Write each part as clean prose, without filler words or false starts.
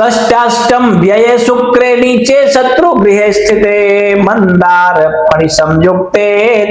षष्ठाष्टम व्यय शुक्रे नीचे शत्रु गृह स्थिते मंदार फणि संयुक्ते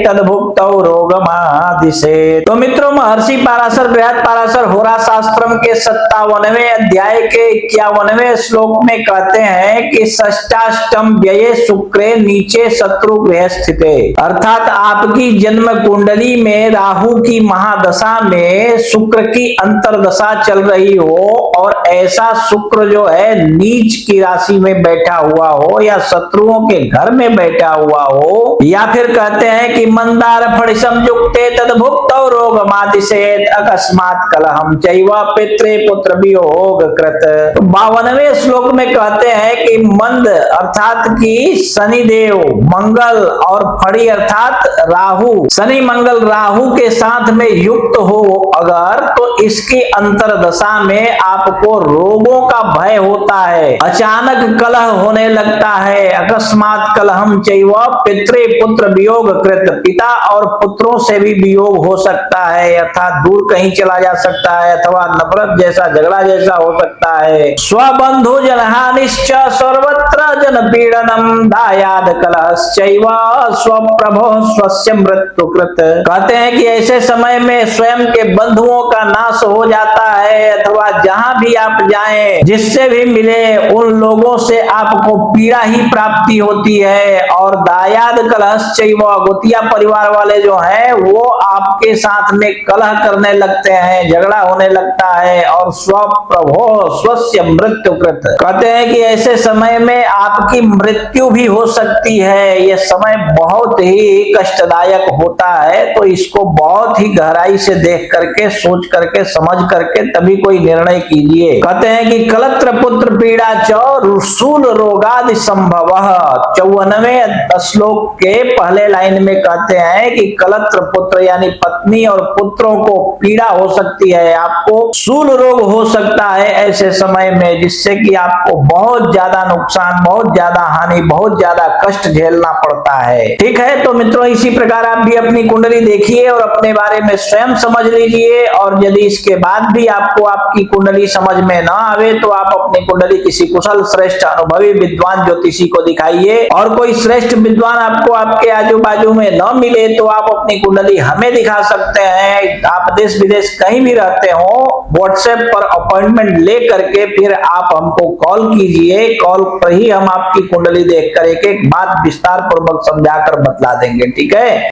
तद्भुक्तौ रोगमादिशे। तो मित्रों, महर्षि पाराशर बृहद पाराशर होरा शास्त्रम के 57वें अध्याय के 51वें श्लोक में कहते हैं कि षष्ठाष्टम व्यय शुक्रे नीचे शत्रु गृह स्थिते, अर्थात आपकी जन्म कुंडली में राहु की महादशा में शुक्र की अंतरदशा चल रही हो और ऐसा शुक्र जो है नीच की राशि में बैठा हुआ हो या शत्रुओं के घर में बैठा हुआ हो, या फिर कहते हैं कि मंदार फणि संयुक्ते तद्भुक्तौ रोगमादिशेत अकस्मात् कलहम चैव पित्रे पुत्र वियोग कृत। 52वें श्लोक में कहते हैं कि मंद अर्थात कि शनिदेव मंगल और फड़ी अर्थात राहु, शनि मंगल राहु के साथ में युक्त हो अगर, तो इसकी अंतरदशा में आपको रोगों का भय होता है, अचानक कलह होने लगता है। अकस्मात् कलहम चैव पित्रे पुत्र वियोग कृत, पिता और पुत्रों से भी वियोग हो सकता है, अर्थात दूर कहीं चला जा सकता है, अथवा नफरत जैसा झगड़ा जैसा हो सकता है। स्वबंधु जनहानिश्च सर्वत्र जन पीड़नम दायाद कलहश्चैव स्वप्रभो स्वस्य मृत्यु कृत। कहते हैं कि ऐसे समय में स्वयं के बंधुओं का नाश हो जाता है, अथवा जहां भी आप जाएं, जिससे भी मिले उन लोगों से आपको पीड़ा ही प्राप्ति होती है। और दायाद कलहश्चैव, गोतिया परिवार वाले जो हैं वो आपके साथ में कलह करने लगते हैं, झगड़ा होने लगता है। और स्वप्रभो स्वस्य मृत्यु कृत, कहते हैं कि ऐसे समय में आपकी मृत्यु भी हो सकती है। यह समय बहुत ही कष्टदायक होता है, तो इसको बहुत ही गहराई से देख करके, सोच करके, समझ करके तभी कोई निर्णय कीजिए। कहते हैं कि कलत्र पुत्र पीड़ा च शूल रोगादि संभव। 54वें श्लोक के पहले लाइन में कहते हैं कि कलत्र पुत्र यानी पत्नी और पुत्रों को पीड़ा हो सकती है, आपको शूल रोग हो सकता है ऐसे समय में, जिससे कि आपको बहुत ज्यादा नुकसान, बहुत ज्यादा हानि, बहुत ज्यादा कष्ट झेलना पड़ता है। ठीक है, तो मित्रों इसी प्रकार आप भी अपनी कुंडली देखिए और अपने बारे में स्वयं समझ लीजिए। और यदि इसके बाद भी आपको आपकी कुंडली समझ में ना आवे तो आप अपनी कुंडली किसी कुशल श्रेष्ठ अनुभवी विद्वान ज्योतिषी को दिखाइए। और कोई श्रेष्ठ विद्वान आपको आपके आजू बाजू में न मिले तो आप अपनी कुंडली हमें दिखा सकते हैं। आप देश विदेश कहीं भी रहते हो, व्हाट्सएप पर अपॉइंटमेंट ले करके फिर आप हमको कॉल कीजिए। कॉल पर ही हम आपकी कुंडली देख कर एक एक बात विस्तार पूर्वक समझाकर बतला देंगे। ठीक है।